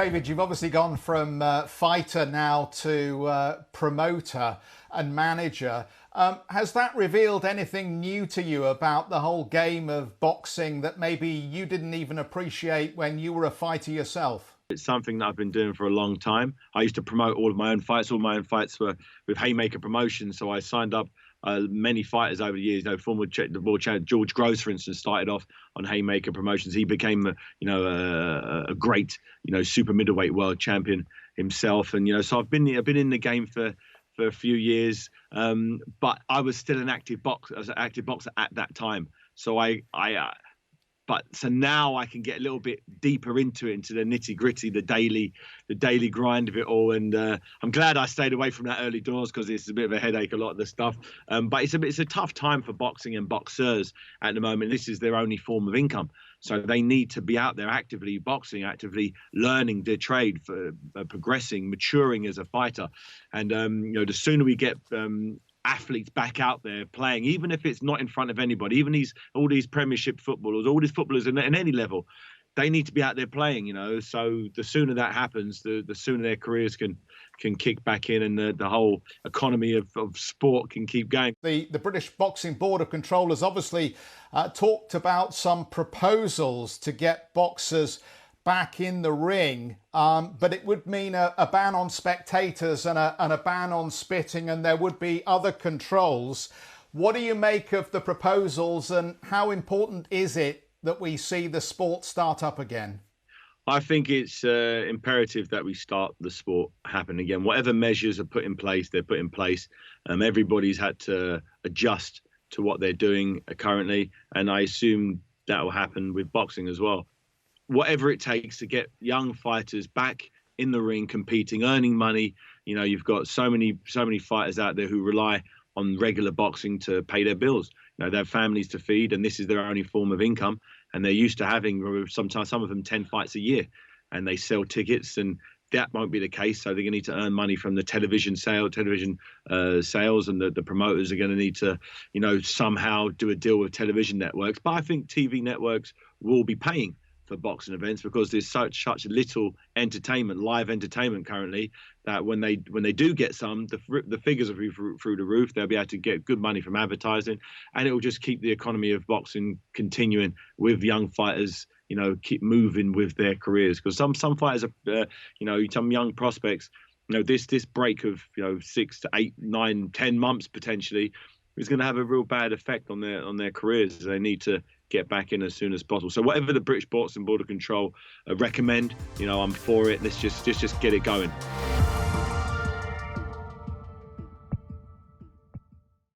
David, you've obviously gone from fighter now to promoter and manager. Has that revealed anything new to you about the whole game of boxing that maybe you didn't even appreciate when you were a fighter yourself? It's something that I've been doing for a long time. I used to promote all of my own fights. All my own fights were with Haymaker Promotions, so I signed up many fighters over the years. Former the world champion George Groves, for instance, started off on Haymaker Promotions. He became, a great, super middleweight world champion himself. And so I've been in the game for a few years, but I was still an active boxer at that time. So So now I can get a little bit deeper into the nitty gritty, the daily grind of it all. And I'm glad I stayed away from that early doors because it's a bit of a headache, a lot of the stuff. But it's a tough time for boxing and boxers at the moment. This is their only form of income. So they need to be out there actively boxing, actively learning their trade, for progressing, maturing as a fighter. And, the sooner we get athletes back out there playing, even if it's not in front of anybody, even all these Premiership footballers, all these footballers in any level, they need to be out there playing, So the sooner that happens, the sooner their careers can kick back in, and the whole economy of sport can keep going. The British Boxing Board of Controllers obviously talked about some proposals to get boxers back in the ring, but it would mean a ban on spectators and a ban on spitting, and there would be other controls. What do you make of the proposals, and how important is it that we see the sport start up again? I think it's imperative that we start the sport happen again. Whatever measures are put in place, they're put in place. Everybody's had to adjust to what they're doing currently, and I assume that will happen with boxing as well. Whatever it takes to get young fighters back in the ring, competing, earning money. You've got so many fighters out there who rely on regular boxing to pay their bills. They have families to feed, and this is their only form of income. And they're used to having sometimes some of them 10 fights a year, and they sell tickets, and that won't be the case. So they're going to need to earn money from the television sales, and the promoters are going to need to, somehow do a deal with television networks. But I think TV networks will be paying for boxing events because there's such little entertainment, live entertainment currently, that when they do get some, the figures will be through the roof. They'll be able to get good money from advertising, and it will just keep the economy of boxing continuing with young fighters, keep moving with their careers. Because some fighters are, some young prospects, this break of 6 to 8, 9, 10 months potentially is going to have a real bad effect on their careers. They need to get back in as soon as possible. So whatever the British Boxing Board of Control recommend, I'm for it. Let's just get it going.